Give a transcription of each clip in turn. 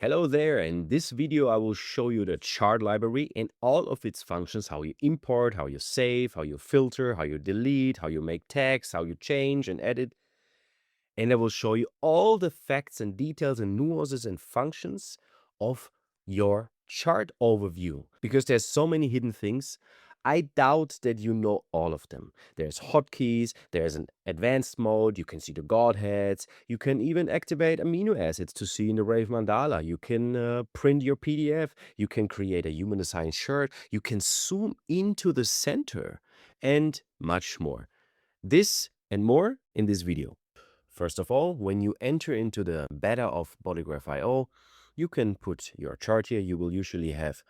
Hello there. In this video, I will show you the chart library and all of its functions, how you import, how you save, how you filter, how you delete, how you make text, how you change and edit. And I will show you all the facts and details and nuances and functions of your chart overview because there's so many hidden things. I doubt that you know all of them. There's hotkeys, there's an advanced mode, you can see the Godheads, you can even activate amino acids to see in the Rave Mandala, you can print your PDF, you can create a human design chart, you can zoom into the center, and much more. This and more in this video. First of all, when you enter into the beta of BodyGraph.io, you can put your chart here. You will usually have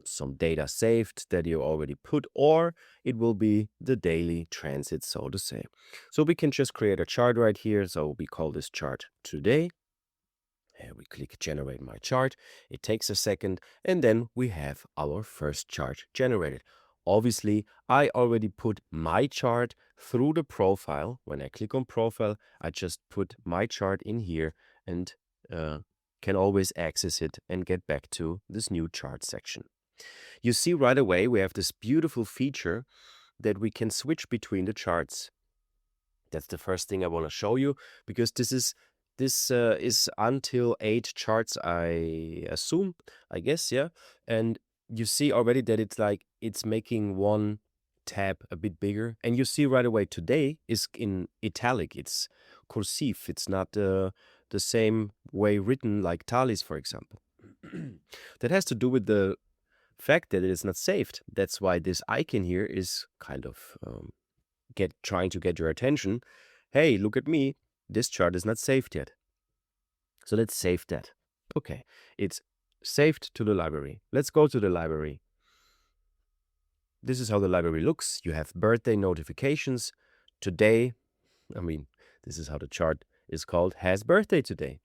some data saved that you already put, or it will be the daily transit, so to say. So we can just create a chart right here. So we call this chart today. And we click generate my chart. It takes a second, and then we have our first chart generated. Obviously, I already put my chart through the profile. When I click on profile, I just put my chart in here and can always access it and get back to this new chart section. You see right away we have this beautiful feature that we can switch between the charts. That's the first thing I want to show you, because this is until 8 charts, I assume, I guess, yeah. And you see already that it's making one tab a bit bigger. And you see right away today is in italic. It's cursive. It's not the same way written like Talis, for example. That has to do with the fact that it is not saved. That's why this icon here is kind of trying to get your attention. Hey, look at me. This chart is not saved yet. So let's save that. Okay, it's saved to the library. Let's go to the library. This is how the library looks. You have birthday notifications. Today, this is how the chart is called, has birthday today.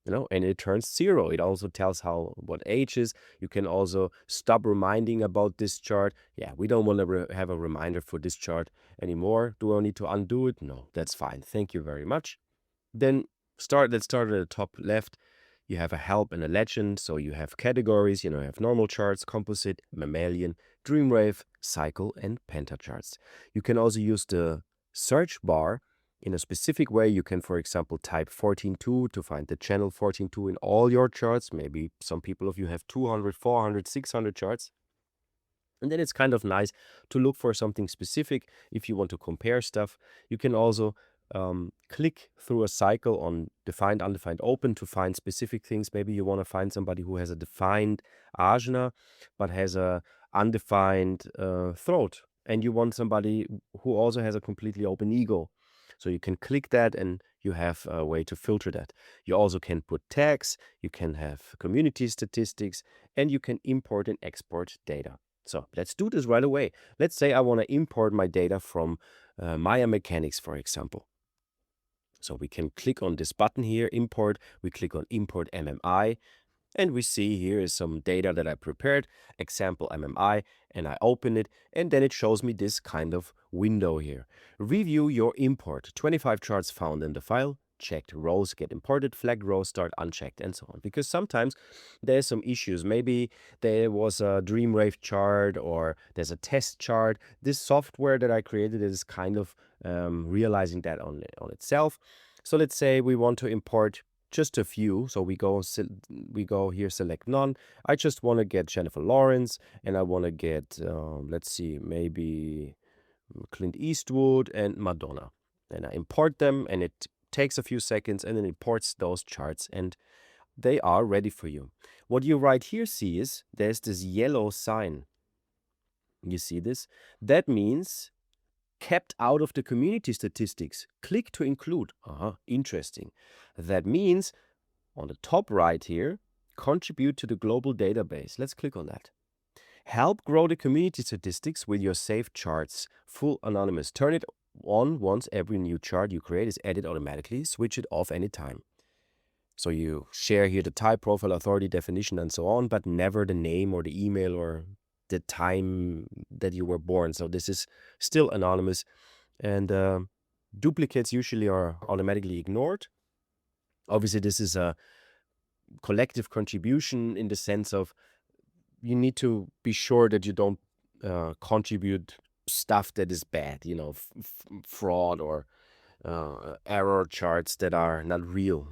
And it turns 0. It also tells what age is. You can also stop reminding about this chart. Yeah, we don't want to have a reminder for this chart anymore. Do I need to undo it? No, that's fine. Thank you very much. Then let's start at the top left. You have a help and a legend. So you have categories, you have normal charts, composite, mammalian, dreamwave, cycle, and penta charts. You can also use the search bar in a specific way. You can, for example, type 14.2 to find the channel 14.2 in all your charts. Maybe some people of you have 200, 400, 600 charts. And then it's kind of nice to look for something specific if you want to compare stuff. You can also click through a cycle on defined, undefined, open to find specific things. Maybe you want to find somebody who has a defined ajna but has a undefined throat, and you want somebody who also has a completely open ego. So you can click that and you have a way to filter that. You also can put tags, you can have community statistics, and you can import and export data. So let's do this right away. Let's say I want to import my data from Maia Mechanics, for example. So we can click on this button here, import. We click on import MMI, and we see here is some data that I prepared, example MMI, and I open it, and then it shows me this kind of window here. Review your import. 25 charts found in the file. Checked rows get imported, flagged rows start unchecked, and so on. Because sometimes there's some issues. Maybe there was a Dreamwave chart or there's a test chart. This software that I created is kind of realizing that on itself. So let's say we want to import just a few. So we go here, select none. I just want to get Jennifer Lawrence, and I want to get, let's see, maybe Clint Eastwood and Madonna. And I import them, and it takes a few seconds, and then imports those charts, and they are ready for you. What you right here see is there's this yellow sign. You see this? That means kept out of the community statistics. Click to include. Interesting. That means on the top right here, contribute to the global database. Let's click on that. Help grow the community statistics with your saved charts. Full anonymous. Turn it on once every new chart you create is added automatically. Switch it off anytime. So you share here the type, profile, authority, definition, and so on, but never the name or the email or the time that you were born. So this is still anonymous, and duplicates usually are automatically ignored. Obviously, this is a collective contribution in the sense of you need to be sure that you don't contribute stuff that is bad, fraud or error charts that are not real.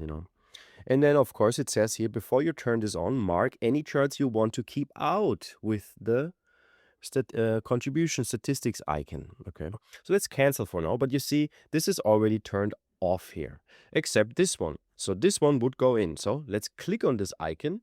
And then, of course, it says here, before you turn this on, mark any charts you want to keep out with the contribution statistics icon. Okay, so let's cancel for now. But you see, this is already turned off here, except this one. So this one would go in. So let's click on this icon.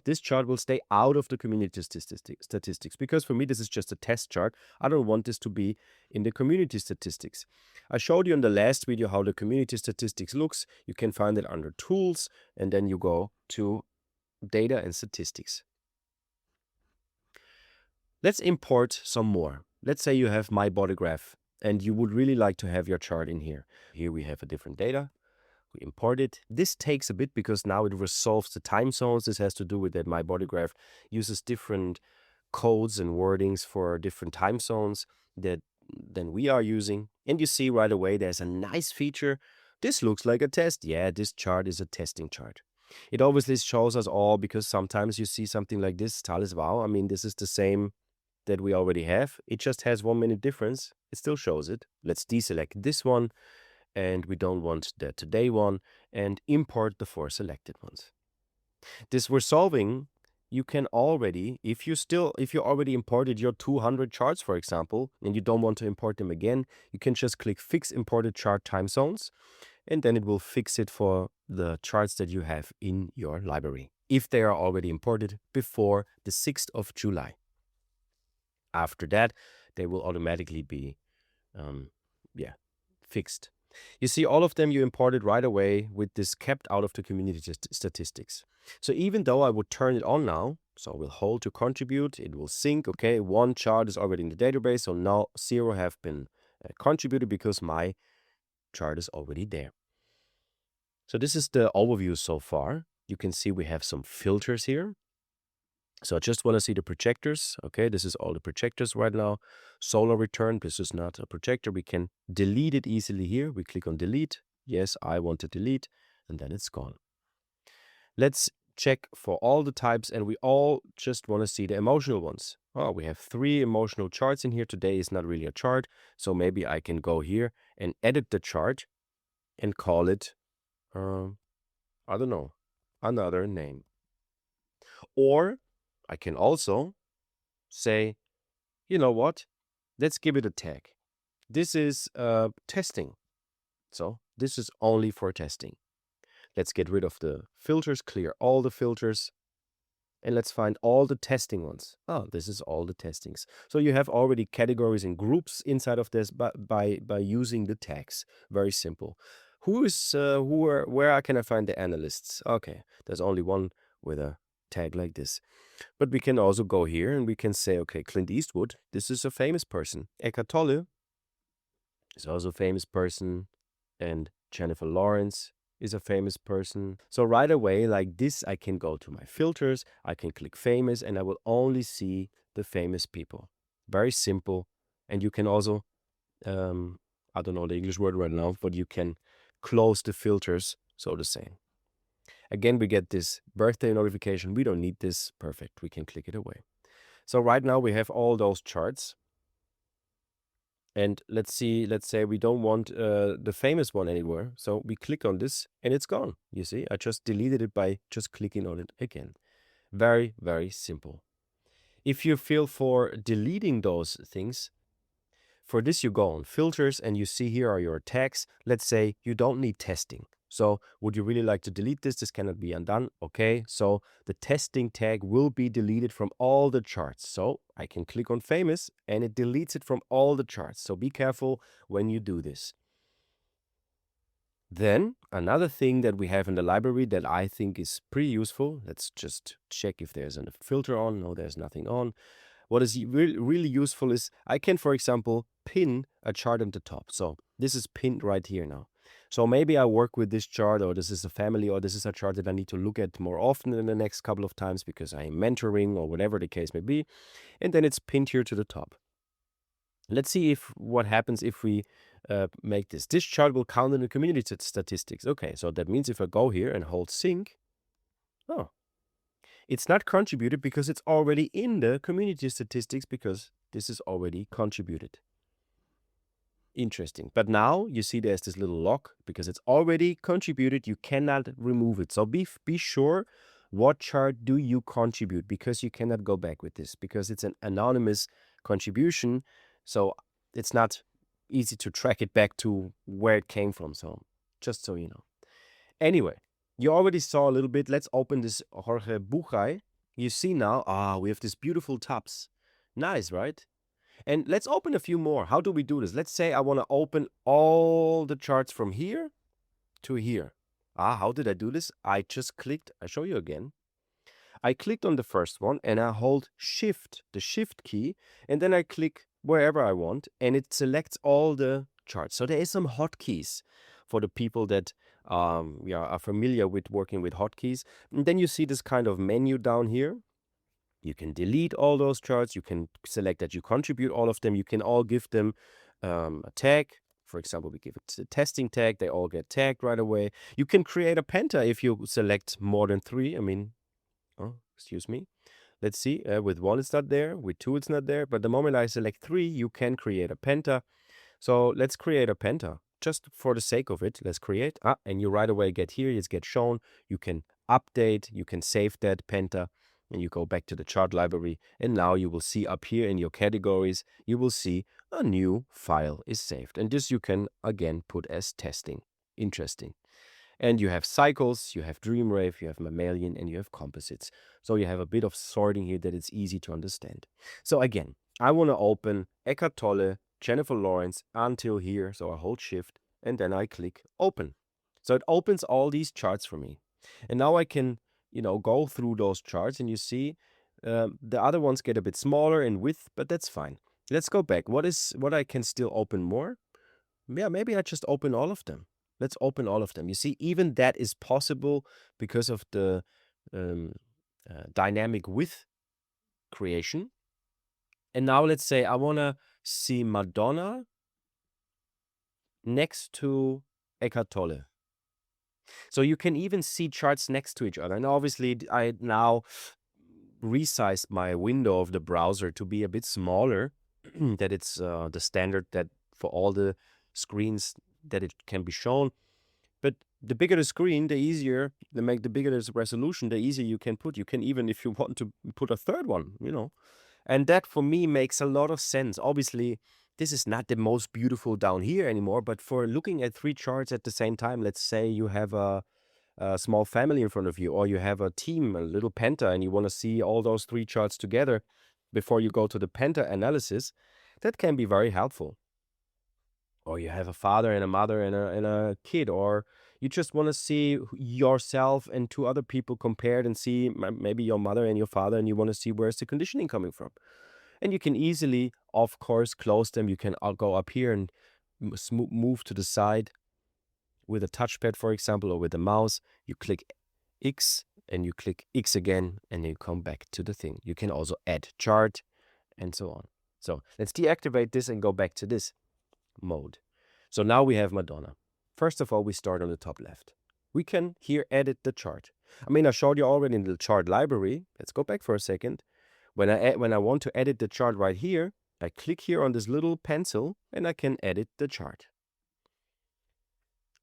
This chart will stay out of the community statistics because for me, this is just a test chart. I don't want this to be in the community statistics. I showed you in the last video how the community statistics looks. You can find it under tools, and then you go to data and statistics. Let's import some more. Let's say you have myBodyGraph and you would really like to have your chart in here. Here we have a different data. We import it. This takes a bit because now it resolves the time zones. This has to do with that myBodyGraph uses different codes and wordings for different time zones than we are using. And you see right away there's a nice feature. This looks like a test. Yeah, this chart is a testing chart. It obviously shows us all because sometimes you see something like this, Talis, wow, I mean, this is the same that we already have. It just has 1 minute difference. It still shows it. Let's deselect this one, and we don't want the today one, and import the 4 selected ones. This resolving, you can already, if you already imported your 200 charts, for example, and you don't want to import them again, you can just click Fix Imported Chart Time Zones, and then it will fix it for the charts that you have in your library, if they are already imported before the 6th of July. After that, they will automatically be fixed. You see all of them you imported right away with this kept out of the community statistics. So even though I would turn it on now, so we'll hold to contribute, it will sync. Okay, 1 chart is already in the database, so now 0 have been contributed because my chart is already there. So this is the overview so far. You can see we have some filters here. So I just want to see the projectors. Okay, this is all the projectors right now. Solar return, this is not a projector. We can delete it easily here. We click on delete. Yes, I want to delete, and then it's gone. Let's check for all the types, and we all just want to see the emotional ones. Oh, we have 3 emotional charts in here. Today is not really a chart, so maybe I can go here and edit the chart and call it, I don't know, another name. Or I can also say, you know what, let's give it a tag. This is testing. So this is only for testing. Let's get rid of the filters, clear all the filters, and let's find all the testing ones. Oh, this is all the testings. So you have already categories and groups inside of this by using the tags. Very simple. Where can I find the analysts? Okay, there's only one with a tag like this. But we can also go here and we can say, okay, Clint Eastwood, this is a famous person. Eckhart Tolle is also a famous person. And Jennifer Lawrence is a famous person. So right away, like this, I can go to my filters, I can click famous, and I will only see the famous people. Very simple. And you can also, I don't know the English word right now, but you can close the filters, so to say. Again, we get this birthday notification. We don't need this. Perfect. We can click it away. So right now we have all those charts. And let's say we don't want the famous one anywhere. So we click on this and it's gone. You see, I just deleted it by just clicking on it again. Very, very simple. If you feel for deleting those things, for this you go on filters and you see here are your tags. Let's say you don't need testing. So would you really like to delete this? This cannot be undone. Okay, so the testing tag will be deleted from all the charts. So I can click on famous and it deletes it from all the charts. So be careful when you do this. Then another thing that we have in the library that I think is pretty useful. Let's just check if there's a filter on. No, there's nothing on. What is really useful is I can, for example, pin a chart at the top. So this is pinned right here now. So maybe I work with this chart, or this is a family, or this is a chart that I need to look at more often in the next couple of times because I am mentoring or whatever the case may be. And then it's pinned here to the top. Let's see what happens if we make this. This chart will count in the community statistics. Okay, so that means if I go here and hold sync, Oh, it's not contributed because it's already in the community statistics because this is already contributed. Interesting. But now you see there's this little lock because it's already contributed. You cannot remove it. So be sure what chart do you contribute, because you cannot go back with this because it's an anonymous contribution. So it's not easy to track it back to where it came from. So just so you know. Anyway, you already saw a little bit. Let's open this Jorge Buchai. You see now, we have these beautiful tabs. Nice, right? And let's open a few more. How do we do this? Let's say I want to open all the charts from here to here. How did I do this? I just clicked. I show you again. I clicked on the first one and I hold Shift, the Shift key, and then I click wherever I want and it selects all the charts. So there is some hotkeys for the people that are familiar with working with hotkeys. And then you see this kind of menu down here. You can delete all those charts. You can select that you contribute all of them. You can all give them a tag. For example, we give it a testing tag. They all get tagged right away. You can create a Penta if you select more than 3. I mean, excuse me. Let's see. With 1, it's not there. With 2, it's not there. But the moment I select 3, you can create a Penta. So let's create a Penta. Just for the sake of it, let's create. And you right away get here. It gets shown. You can update. You can save that Penta. And you go back to the chart library. And now you will see up here in your categories, you will see a new file is saved. And this you can, again, put as testing. Interesting. And you have cycles, you have Dream Rave, you have mammalian, and you have composites. So you have a bit of sorting here that it's easy to understand. So again, I want to open Eckhart Tolle, Jennifer Lawrence until here. So I hold Shift and then I click Open. So it opens all these charts for me. And now I can, go through those charts and you see the other ones get a bit smaller in width, but that's fine. Let's go back. What I can still open more? Yeah, maybe I just open all of them. Let's open all of them. You see, even that is possible because of the dynamic width creation. And now let's say I want to see Madonna next to Eckhart Tolle. So you can even see charts next to each other. And obviously, I now resized my window of the browser to be a bit smaller, that it's the standard that for all the screens that it can be shown. But the bigger the screen, the easier, the bigger the resolution, the easier you can put. You can even, if you want to put a third one, And that for me makes a lot of sense. Obviously, this is not the most beautiful down here anymore, but for looking at 3 charts at the same time, let's say you have a small family in front of you, or you have a team, a little Penta, and you want to see all those 3 charts together before you go to the Penta analysis, that can be very helpful. Or you have a father and a mother and a kid, or you just want to see yourself and 2 other people compared and see maybe your mother and your father, and you want to see where's the conditioning coming from. And you can easily, of course, close them. You can go up here and move to the side with a touchpad, for example, or with a mouse. You click X and you click X again, and you come back to the thing. You can also add chart and so on. So let's deactivate this and go back to this mode. So now we have Madonna. First of all, we start on the top left. We can here edit the chart. I mean, I showed you already in the chart library. Let's go back for a second. When I want to edit the chart right here, I click here on this little pencil and I can edit the chart.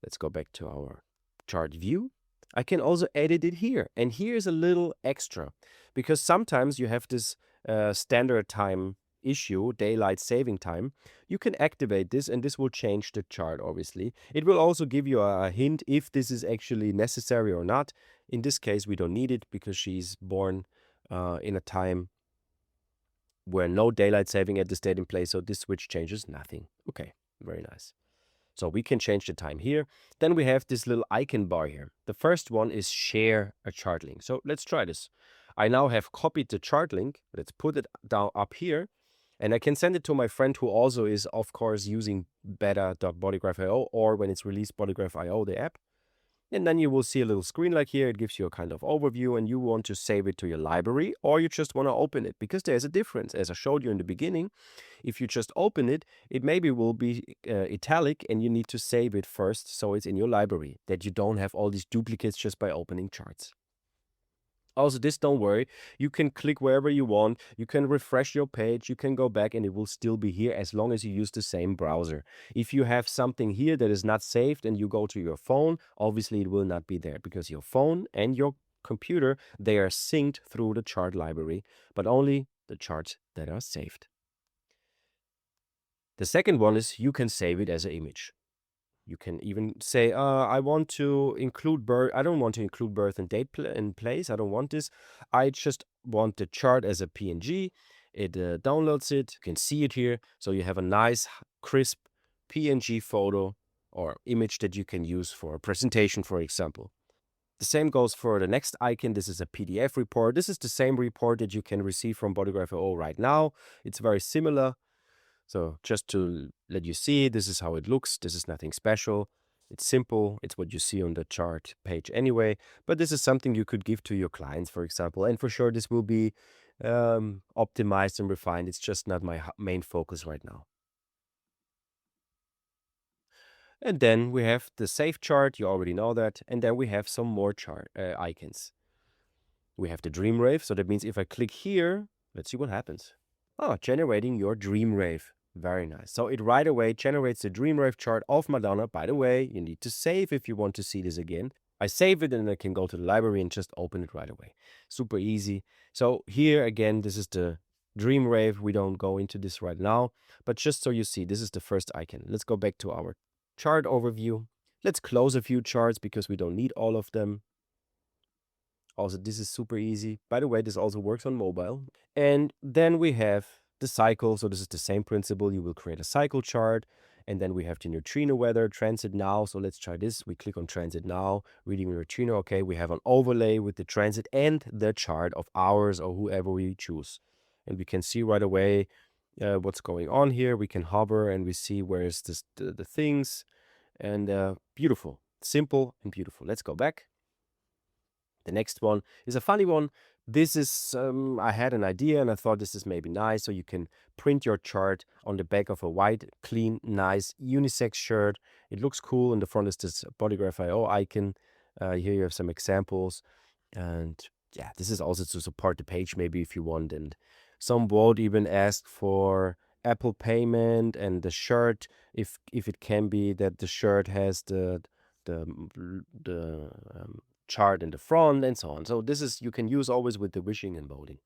Let's go back to our chart view. I can also edit it here. And here's a little extra, because sometimes you have this standard time issue, daylight saving time. You can activate this and this will change the chart, obviously. It will also give you a hint if this is actually necessary or not. In this case, we don't need it because she's born in a time where no daylight saving at this date in place. So this switch changes nothing. Okay, very nice. So we can change the time here. Then we have this little icon bar here. The first one is share a chart link. So let's try this. I now have copied the chart link. Let's put it down up here. And I can send it to my friend who also is, of course, using beta.bodygraph.io, or when it's released, bodygraph.io, the app. And then you will see a little screen like here. It gives you a kind of overview, and you want to save it to your library, or you just want to open it, because there's a difference. As I showed you in the beginning, if you just open it, it maybe will be italic, and you need to save it first so it's in your library, that you don't have all these duplicates just by opening charts. Also, this, don't worry, you can click wherever you want, you can refresh your page, you can go back, and it will still be here as long as you use the same browser. If you have something here that is not saved and you go to your phone, obviously it will not be there, because your phone and your computer, they are synced through the chart library, but only the charts that are saved. The second one is you can save it as an image. You can even say, I want to include birth. I don't want to include birth and date in place. I don't want this. I just want the chart as a PNG. It downloads it. You can see it here. So you have a nice, crisp PNG photo or image that you can use for a presentation, for example. The same goes for the next icon. This is a PDF report. This is the same report that you can receive from BodyGraph right now. It's very similar. So just to let you see, this is how it looks. This is nothing special. It's simple. It's what you see on the chart page anyway. But this is something you could give to your clients, for example. And for sure, this will be optimized and refined. It's just not my main focus right now. And then we have the save chart. You already know that. And then we have some more chart icons. We have the dream rave. So that means if I click here, let's see what happens. Oh, generating your dream rave. Very nice. So it right away generates the dream rave chart of Madonna. By the way, you need to save if you want to see this again. I save it and I can go to the library and just open it right away. Super easy. So here again, this is the dream rave. We don't go into this right now, but just so you see, this is the first icon. Let's go back to our chart overview. Let's close a few charts because we don't need all of them. Also, this is super easy. By the way, this also works on mobile. And then we have the cycle. So this is the same principle. You will create a cycle chart. And then we have the neutrino weather, transit now. So let's try this. We click on transit now, reading neutrino. Okay, we have an overlay with the transit and the chart of ours or whoever we choose. And we can see right away what's going on here. We can hover and we see where's the things. And beautiful, simple and beautiful. Let's go back. The next one is a funny one. This is, I had an idea and I thought this is maybe nice. So you can print your chart on the back of a white, clean, nice unisex shirt. It looks cool. In the front is this BodyGraph.io icon. Here you have some examples. And yeah, this is also to support the page maybe if you want. And some would even ask for Apple payment and the shirt, if it can be that the shirt has the chart in the front and so on. So this is, you can use always with the wishing and voting.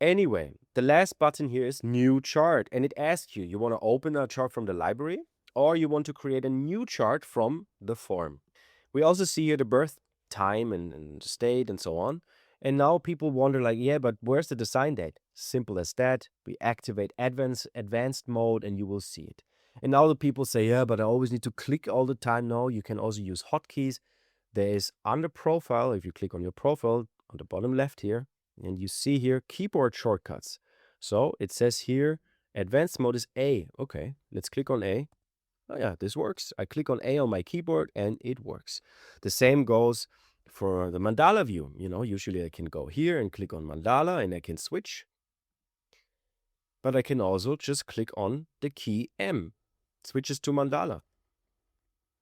Anyway, the last button here is new chart, and it asks you, you want to open a chart from the library or you want to create a new chart from the form. We also see here the birth time and state and so on. And now people wonder like, yeah, but where's the design date? Simple as that. We activate advanced mode and you will see it. And now the people say, yeah, but I always need to click all the time. No, you can also use hotkeys. There is under profile, if you click on your profile on the bottom left here, and you see here keyboard shortcuts. So it says here, advanced mode is A. Okay, let's click on A. Oh yeah, this works. I click on A on my keyboard and it works. The same goes for the mandala view. You know, usually I can go here and click on mandala and I can switch. But I can also just click on the key M. Switches to mandala.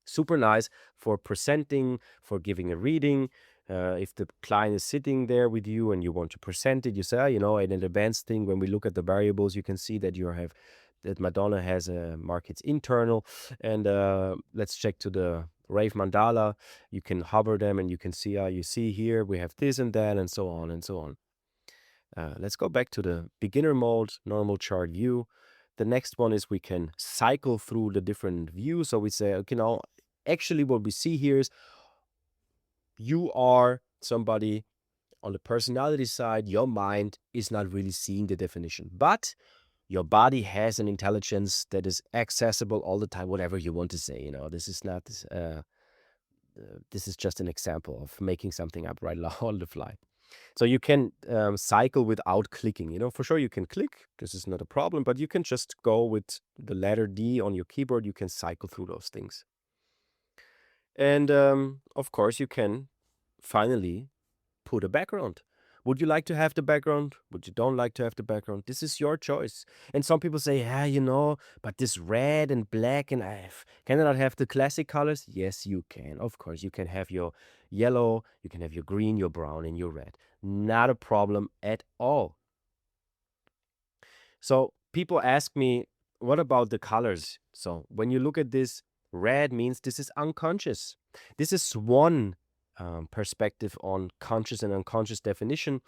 Super nice for presenting, for giving a reading. If the client is sitting there with you and you want to present it, you say, you know, in an advanced thing, when we look at the variables, you can see that that Madonna has a markets internal. And let's check to the Rave Mandala. You can hover them and you can see, you see here, we have this and that and so on and so on. Let's go back to the beginner mode, normal chart view. The next one is we can cycle through the different views. So we say, okay, now, actually what we see here is you are somebody on the personality side, your mind is not really seeing the definition, but your body has an intelligence that is accessible all the time, whatever you want to say. You know, this is not, this is just an example of making something up right now on the fly. So you can cycle without clicking. You know, for sure you can click. This is not a problem, but you can just go with the letter D on your keyboard. You can cycle through those things. And of course, you can finally put a background. Would you like to have the background? Would you don't like to have the background? This is your choice. And some people say, yeah, you know, but this red and black and can I not have the classic colors? Yes, you can. Of course, you can have your yellow, you can have your green, your brown, and your red. Not a problem at all. So people ask me, what about the colors? So when you look at this, red means this is unconscious. This is one perspective on conscious and unconscious definition.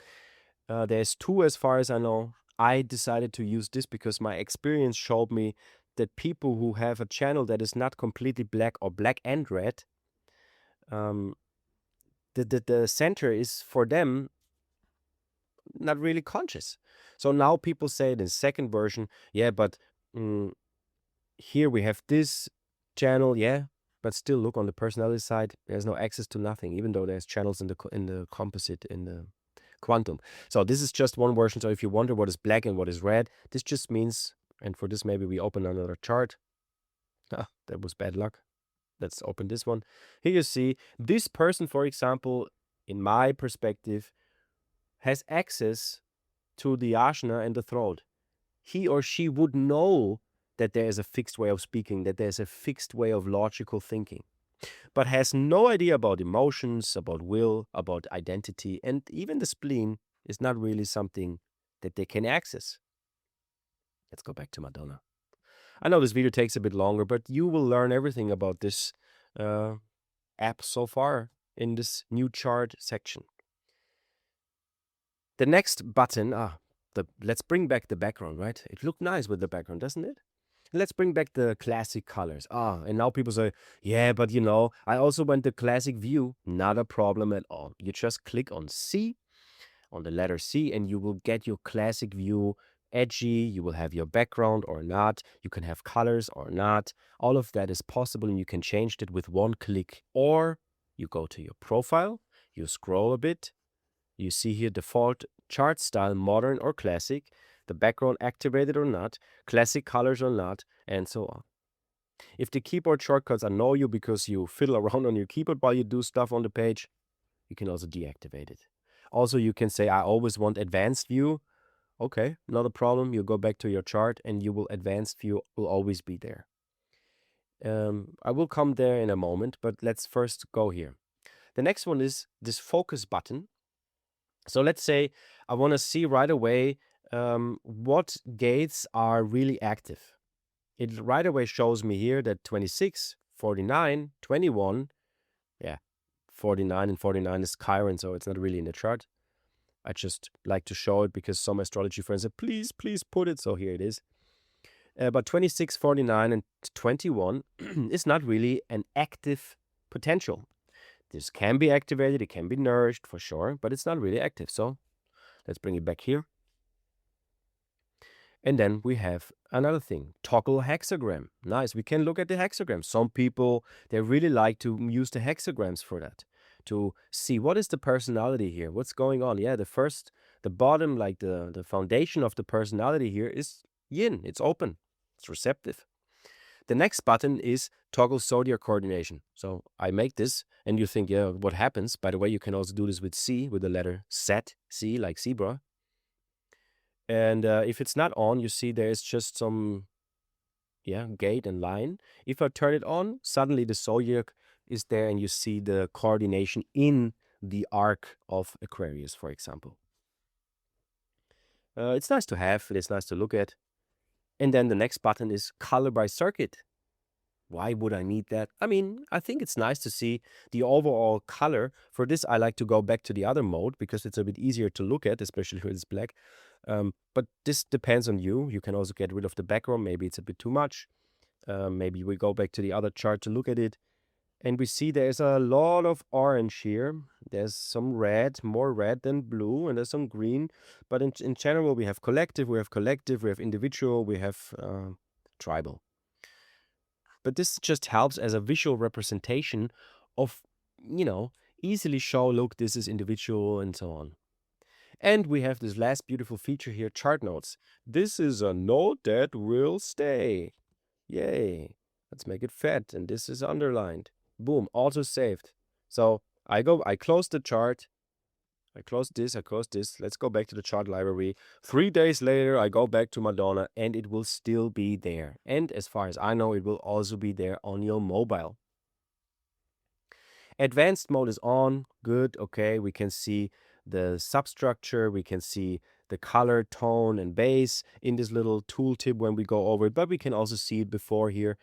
There's two as far as I know. I decided to use this because my experience showed me that people who have a channel that is not completely black or black and red, um, the center is for them not really conscious. So now people say in the second version, yeah, but here we have this channel, yeah, but still look on the personality side, there's no access to nothing, even though there's channels in the composite, in the quantum. So this is just one version. So if you wonder what is black and what is red, this just means, and for this maybe we open another chart. That was bad luck. Let's open this one. Here you see this person, for example, in my perspective, has access to the ajna and the throat. He or she would know that there is a fixed way of speaking, that there's a fixed way of logical thinking, but has no idea about emotions, about will, about identity, and even the spleen is not really something that they can access. Let's go back to Madonna. I know this video takes a bit longer, but you will learn everything about this app so far in this new chart section. The next button, let's bring back the background, right? It looked nice with the background, doesn't it? Let's bring back the classic colors. And now people say, yeah, but I also want the classic view. Not a problem at all. You just click on C, on the letter C, and you will get your classic view edgy. You will have your background or not. You can have colors or not. All of that is possible, and you can change that with one click. Or you go to your profile, you scroll a bit. You see here default chart style, modern or classic, the background activated or not, classic colors or not, and so on. If the keyboard shortcuts annoy you because you fiddle around on your keyboard while you do stuff on the page, you can also deactivate it. Also, you can say, I always want advanced view. Okay, not a problem. You go back to your chart and advanced view will always be there. I will come there in a moment, but let's first go here. The next one is this focus button. So let's say I want to see right away what gates are really active. It right away shows me here that 26, 49, 21, 49 and 49 is Chiron, so it's not really in the chart. I just like to show it because some astrology friends said, please put it. So here it is. But 26, 49, and 21 is not really an active potential. This can be activated, it can be nourished for sure, but it's not really active. So let's bring it back here. And then we have another thing, toggle hexagram. Nice, we can look at the hexagram. Some people, they really like to use the hexagrams for that, to see what is the personality here, what's going on. Yeah, the bottom, like the foundation of the personality here is yin, it's open, it's receptive. The next button is toggle zodiac coordination. So I make this and you think, yeah, what happens? By the way, you can also do this with C, with the letter Z, C like zebra. And if it's not on, you see there is just some gate and line. If I turn it on, suddenly the zodiac is there and you see the coordination in the arc of Aquarius, for example. It's nice to have, it's nice to look at. And then the next button is color by circuit. Why would I need that? I mean, I think it's nice to see the overall color. For this, I like to go back to the other mode because it's a bit easier to look at, especially when it's black. But this depends on you. You can also get rid of the background. Maybe it's a bit too much. Maybe we go back to the other chart to look at it. And we see there's a lot of orange here. There's some red, more red than blue, and there's some green. But in general, we have collective, we have individual, we have tribal. But this just helps as a visual representation of, easily show, look, this is individual and so on. And we have this last beautiful feature here, chart notes. This is a note that will stay. Yay. Let's make it fat. And this is underlined. Boom, auto saved. So I close the chart. I close this. Let's go back to the chart library. 3 days later, I go back to Madonna and it will still be there. And as far as I know, it will also be there on your mobile. Advanced mode is on. Good. Okay. We can see the substructure. We can see the color, tone, and base in this little tooltip when we go over it. But we can also see it before here.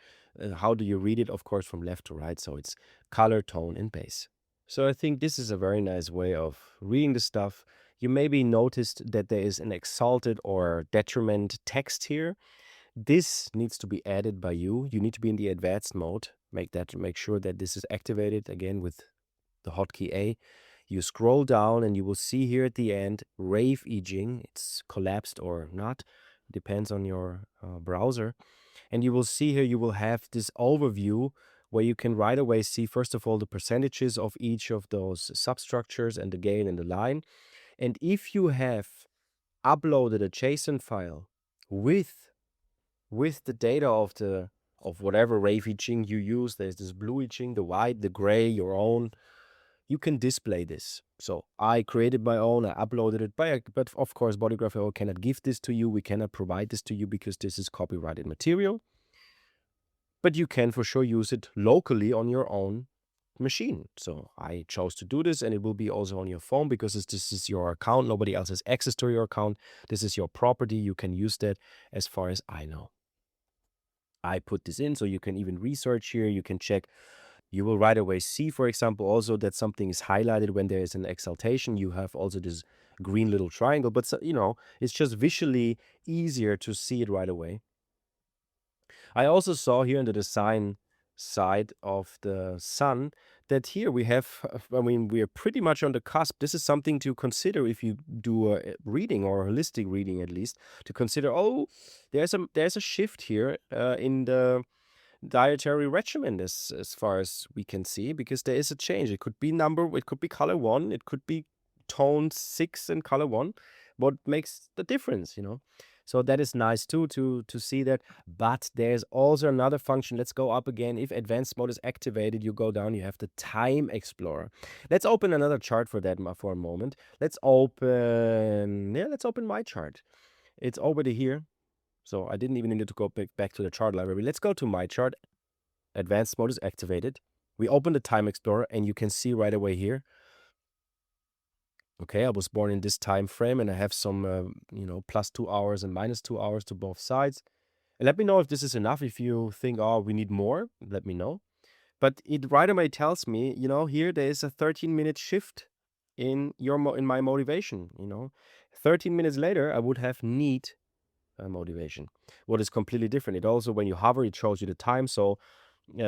How do you read it? Of course, from left to right. So it's color, tone, and base. So I think this is a very nice way of reading the stuff. You maybe noticed that there is an exalted or detriment text here. This needs to be added by you. You need to be in the advanced mode. Make sure that this is activated again with the hotkey A. You scroll down and you will see here at the end Rave Ijing. It's collapsed or not, depends on your browser. And you will see here you will have this overview where you can right away see, first of all, the percentages of each of those substructures and the gain and the line. And if you have uploaded a JSON file with the data of whatever Rave Ching you use, there's this blue Ching, the white, the gray, your own, you can display this. So I created my own, I uploaded it, but of course BodyGraph cannot give this to you. We cannot provide this to you because this is copyrighted material. But you can for sure use it locally on your own machine. So I chose to do this, and it will be also on your phone because this is your account. Nobody else has access to your account. This is your property. You can use that as far as I know. I put this in so you can even research here. You can check. You will right away see, for example, also that something is highlighted when there is an exaltation. You have also this green little triangle, but it's just visually easier to see it right away. I also saw here in the design side of the sun that here we have, we are pretty much on the cusp. This is something to consider if you do a reading or a holistic reading, at least, to consider, there's a shift here in the dietary regimen as far as we can see, because there is a change. It could be it could be color 1, it could be tone 6 and color 1. What makes the difference, So that is nice too, to see that. But there's also another function. Let's go up again. If advanced mode is activated, you go down, you have the time explorer. Let's open another chart for that for a moment. Let's open my chart. It's already here. So I didn't even need to go back to the chart library. Let's go to my chart. Advanced mode is activated. We open the time explorer and you can see right away here. Okay, I was born in this time frame and I have some, plus 2 hours and minus 2 hours to both sides. And let me know if this is enough. If you think, we need more, let me know. But it right away tells me, here there is a 13-minute shift in my motivation. 13 minutes later, I would have need motivation. What is completely different? It also, when you hover, it shows you the time. So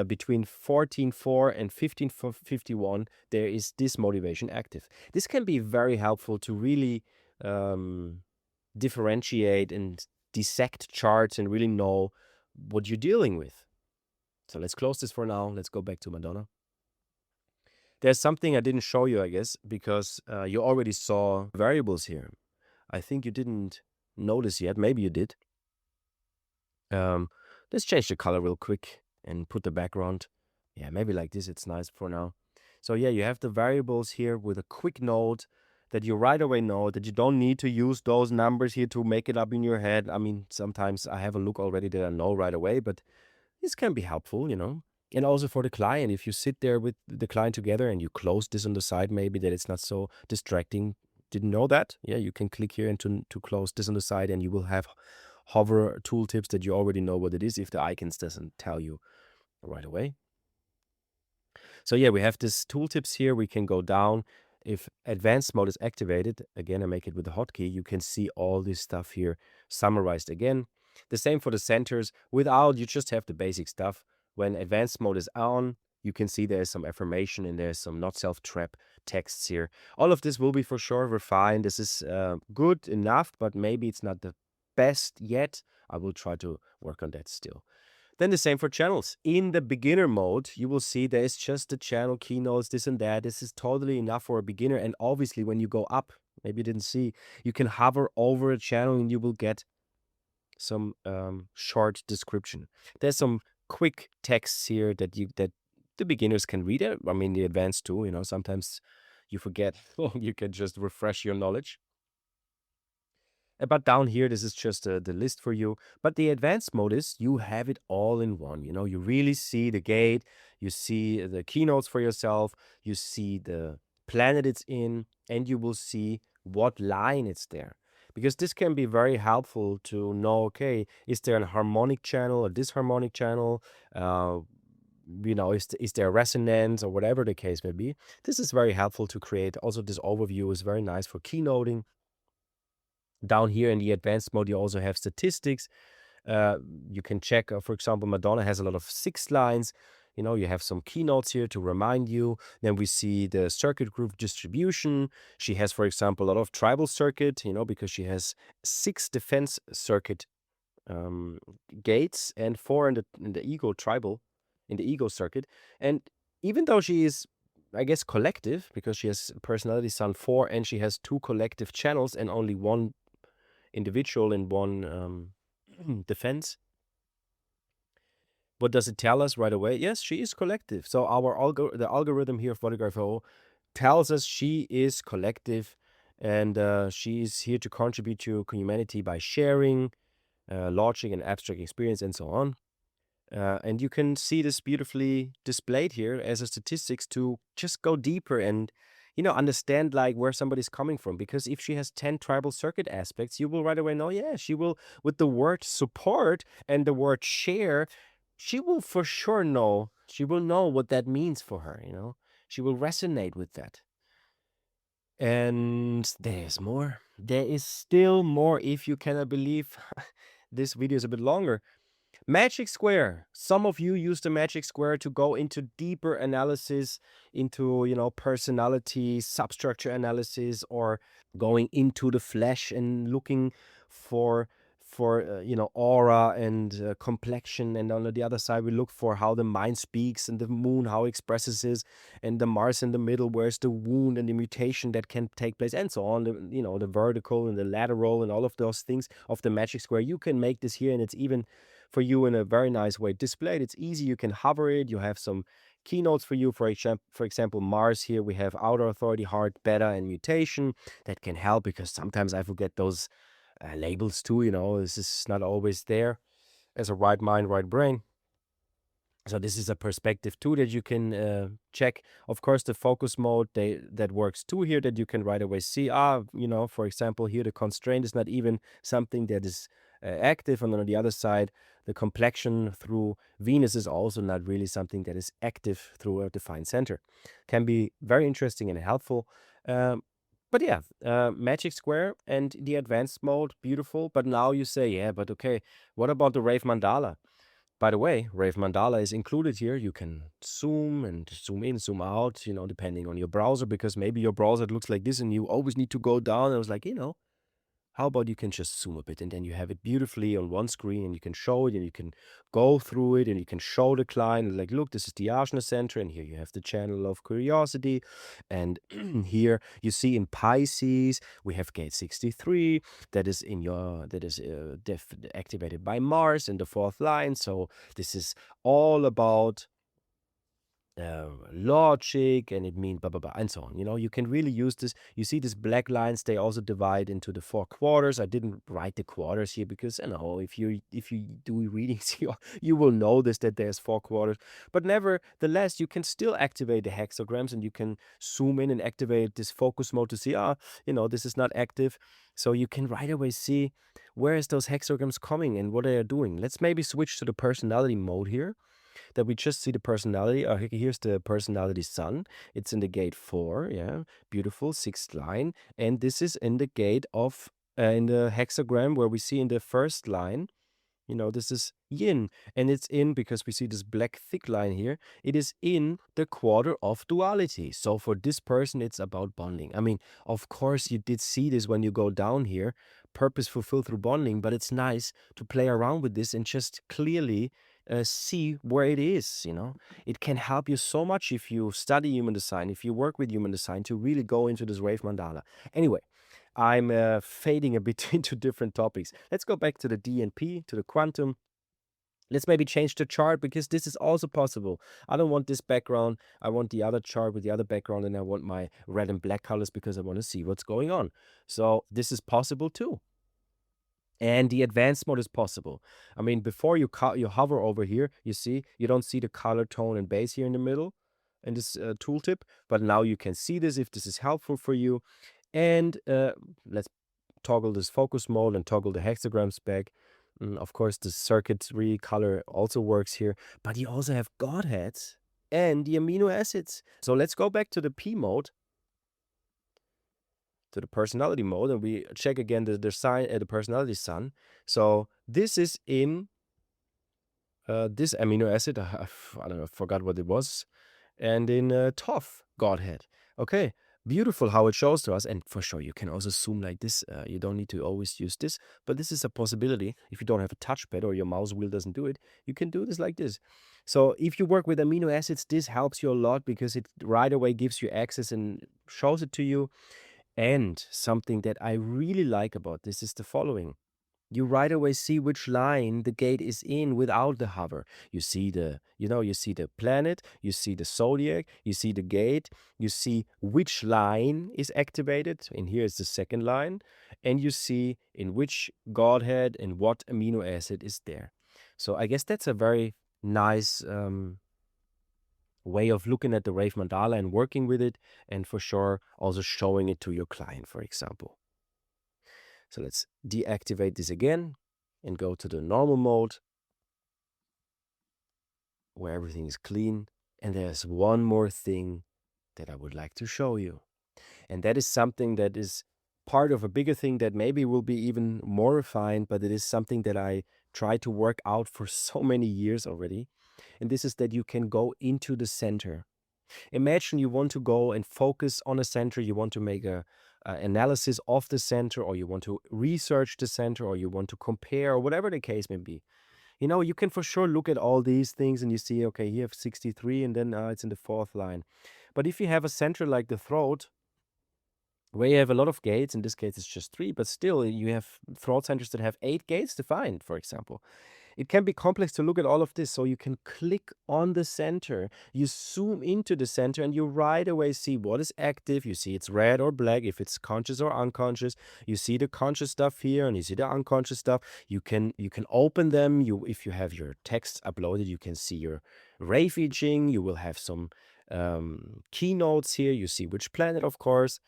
between 14:04 and 15:51, there is this motivation active. This can be very helpful to really differentiate and dissect charts and really know what you're dealing with. So let's close this for now. Let's go back to Madonna. There's something I didn't show you, I guess, because you already saw variables here. I think you didn't notice yet. Maybe you did. Let's change the color real quick and put the background. Yeah, maybe like this. It's nice for now. So yeah, you have the variables here with a quick note that you right away know that you don't need to use those numbers here to make it up in your head. I mean, sometimes I have a look already that I know right away, but this can be helpful, And also for the client, if you sit there with the client together and you close this on the side, maybe that it's not so distracting. Didn't know that? Yeah, you can click here and to close this on the side, and you will have hover tooltips that you already know what it is if the icons doesn't tell you right away. So yeah, we have this tooltips here. We can go down. If advanced mode is activated, again, I make it with the hotkey, you can see all this stuff here summarized again. The same for the centers. Without, you just have the basic stuff. When advanced mode is on, you can see there's some affirmation and there's some not self-trap texts here. All of this will be for sure refined. This is good enough, but maybe it's not the best yet. I will try to work on that still. Then the same for channels. In the beginner mode, you will see there's just the channel keynotes, this and that. This is totally enough for a beginner. And obviously, when you go up, maybe you didn't see, you can hover over a channel and you will get some short description. There's some quick texts here that the beginners can read. I mean, the advanced too. Sometimes you forget. You can just refresh your knowledge. But down here, this is just the list for you. But the advanced mode is you have it all in one. You know, you really see the gate, you see the keynotes for yourself, you see the planet it's in, and you will see what line it's there. Because this can be very helpful to know, okay, is there a harmonic channel, a disharmonic channel? Is there resonance or whatever the case may be? This is very helpful to create. Also, this overview is very nice for keynoting. Down here in the advanced mode, you also have statistics. You can check, for example, Madonna has a lot of 6 lines. You have some keynotes here to remind you. Then we see the circuit group distribution. She has, for example, a lot of tribal circuit, because she has 6 defense circuit gates and 4 in the ego circuit. And even though she is, I guess, collective, because she has personality sun 4 and she has 2 collective channels and only 1 individual and 1 defense. What does it tell us right away? Yes, she is collective. So the algorithm here of BodyGraph tells us she is collective, and she is here to contribute to humanity by sharing, logic and abstract experience, and so on. And you can see this beautifully displayed here as a statistics to just go deeper and understand like where somebody's coming from. Because if she has 10 tribal circuit aspects, you will right away know, yeah, she will, with the word support and the word share, she will for sure know, she will know what that means for her. She will resonate with that. And there's more. There is still more, if you cannot believe. This video is a bit longer. Magic Square. Some of you use the Magic Square to go into deeper analysis, into, personality, substructure analysis, or going into the flesh and looking for aura and complexion. And on the other side, we look for how the mind speaks and the moon, how it expresses it, and the Mars in the middle, where's the wound and the mutation that can take place, and so on. The vertical and the lateral and all of those things of the Magic Square. You can make this here, and it's even for you in a very nice way displayed. It's easy. You can hover it. You have some keynotes for you. For example, Mars here, we have outer authority, heart, beta, and mutation. That can help because sometimes I forget those labels too. This is not always there as a right mind, right brain. So this is a perspective too that you can check. Of course, the focus mode that works too here, that you can right away see. For example, here the constraint is not even something that is active, and on the other side, the complexion through Venus is also not really something that is active through a defined center. Can be very interesting and helpful. But yeah, Magic Square and the advanced mode, beautiful. But now you say, yeah, but okay, what about the Rave Mandala? By the way, Rave Mandala is included here. You can zoom and zoom in, zoom out, depending on your browser, because maybe your browser looks like this and you always need to go down. I was like, how about you can just zoom a bit and then you have it beautifully on one screen and you can show it and you can go through it and you can show the client, like, look, this is the Ajna Center and here you have the channel of curiosity. And here you see in Pisces, we have gate 63 that is activated by Mars in the 4th line. So this is all about logic, and it means blah blah blah and so on. You can really use this. You see these black lines, they also divide into the 4 quarters. I didn't write the quarters here because if you do readings, you will notice that there's 4 quarters. But nevertheless, you can still activate the hexagrams and you can zoom in and activate this focus mode to see this is not active. So you can right away see where is those hexagrams coming and what they are doing. Let's maybe switch to the personality mode here, that we just see the personality. Here's the personality sun. It's in the gate 4. Yeah, beautiful 6th line. And this is in the gate of in the hexagram where we see in the 1st line. This is yin, and it's in, because we see this black thick line here, it is in the quarter of duality. So for this person, it's about bonding. I mean, of course, you did see this when you go down here, purpose fulfilled through bonding, but it's nice to play around with this and just clearly see where it is. It can help you so much if you study human design, if you work with human design, to really go into this Rave Mandala. Anyway, I'm fading a bit into different topics. Let's go back to the DNP, to the quantum. Let's maybe change the chart, because this is also possible. I don't want this background. I want the other chart with the other background, and I want my red and black colors because I want to see what's going on. So this is possible too. And the advanced mode is possible. I mean, before you hover over here, you see, you don't see the color, tone, and base here in the middle in this tooltip, but now you can see this if this is helpful for you. And let's toggle this focus mode and toggle the hexagrams back. Of course, the circuitry color also works here, but you also have Godheads and the amino acids. So let's go back to the P mode, to the personality mode, and we check again the sign, the personality sun. So this is in this amino acid. I don't know, I forgot what it was. And in TOF Godhead. Okay, beautiful how it shows to us. And for sure, you can also zoom like this. You don't need to always use this, but this is a possibility. If you don't have a touchpad or your mouse wheel doesn't do it, you can do this like this. So if you work with amino acids, this helps you a lot because it right away gives you access and shows it to you. And something that I really like about this is the following. You right away see which line the gate is in without the hover. You see you see the planet, you see the zodiac, you see the gate, you see which line is activated, and here is the second line, and you see in which godhead and what amino acid is there. So I guess that's a very nice way of looking at the Rave Mandala and working with it, and for sure also showing it to your client, for example. So let's deactivate this again and go to the normal mode where everything is clean. And there's one more thing that I would like to show you. And that is something that is part of a bigger thing that maybe will be even more refined, but it is something that I tried to work out for so many years already. And this is that you can go into the center. Imagine you want to go and focus on a center, you want to make a analysis of the center, or you want to research the center, or you want to compare, or whatever the case may be. You can for sure look at all these things and you see, okay, you have 63 and then it's in the fourth line. But if you have a center like the throat, where you have a lot of gates, in this case it's just 3, but still you have throat centers that have 8 gates defined, for example. It can be complex to look at all of this, so you can click on the center, you zoom into the center, and you right away see what is active. You see it's red or black, if it's conscious or unconscious. You see the conscious stuff here, and you see the unconscious stuff. You can open them. If you have your text uploaded, you can see your Rave I Ching. You will have some keynotes here. You see which planet, of course.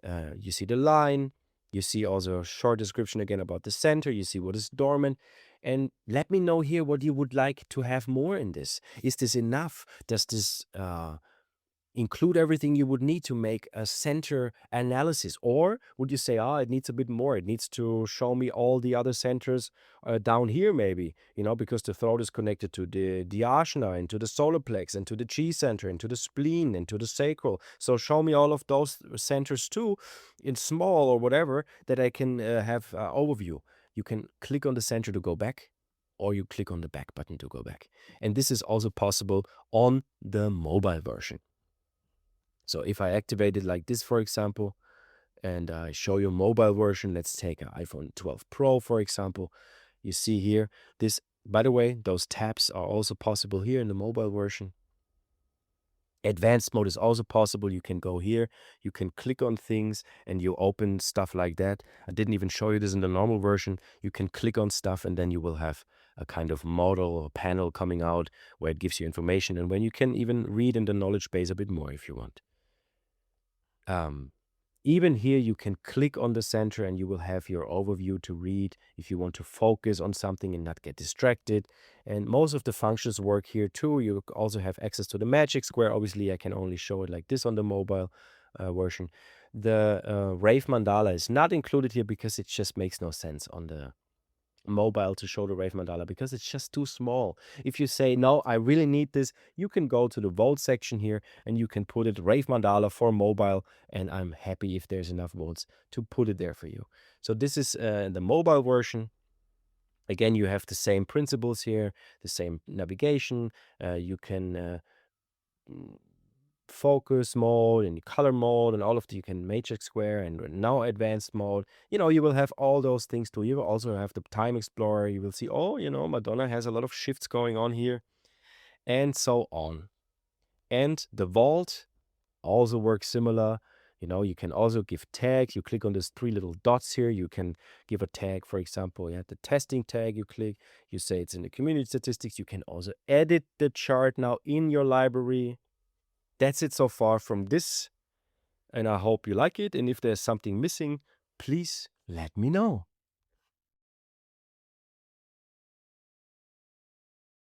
You see the line. You see also a short description again about the center. You see what is dormant. And let me know here what you would like to have more in this. Is this enough? Does this include everything you would need to make a center analysis? Or would you say, it needs a bit more. It needs to show me all the other centers down here maybe, because the throat is connected to the ajna and to the solar plex and to the chi center and to the spleen and to the sacral. So show me all of those centers too in small or whatever that I can have overview. You can click on the center to go back, or you click on the back button to go back. And this is also possible on the mobile version. So if I activate it like this, for example, and I show you a mobile version, let's take an iPhone 12 Pro, for example. You see here, this, by the way, those tabs are also possible here in the mobile version. Advanced mode is also possible. You can go here, you can click on things and you open stuff like that. I didn't even show you this in the normal version. You can click on stuff and then you will have a kind of model or panel coming out where it gives you information, and when you can even read in the knowledge base a bit more if you want. Even here, you can click on the center and you will have your overview to read if you want to focus on something and not get distracted. And most of the functions work here too. You also have access to the magic square. Obviously, I can only show it like this on the mobile version. The Rave Mandala is not included here because it just makes no sense on the mobile to show the Rave Mandala because it's just too small. If you say, no, I really need this, you can go to the vote section here and you can put it Rave Mandala for mobile, and I'm happy if there's enough votes to put it there for you. So this is the mobile version. Again, you have the same principles here, the same navigation. You can focus mode and color mode and all of you can matrix square and now advanced mode. You will have all those things too. You will also have the time explorer. You will see, Madonna has a lot of shifts going on here, and so on. And the vault also works similar. You know, you can also give tags. You click on these 3 little dots here. You can give a tag, for example, the testing tag. You click, you say it's in the community statistics. You can also edit the chart now in your library. That's it so far from this. And I hope you like it. And if there's something missing, please let me know.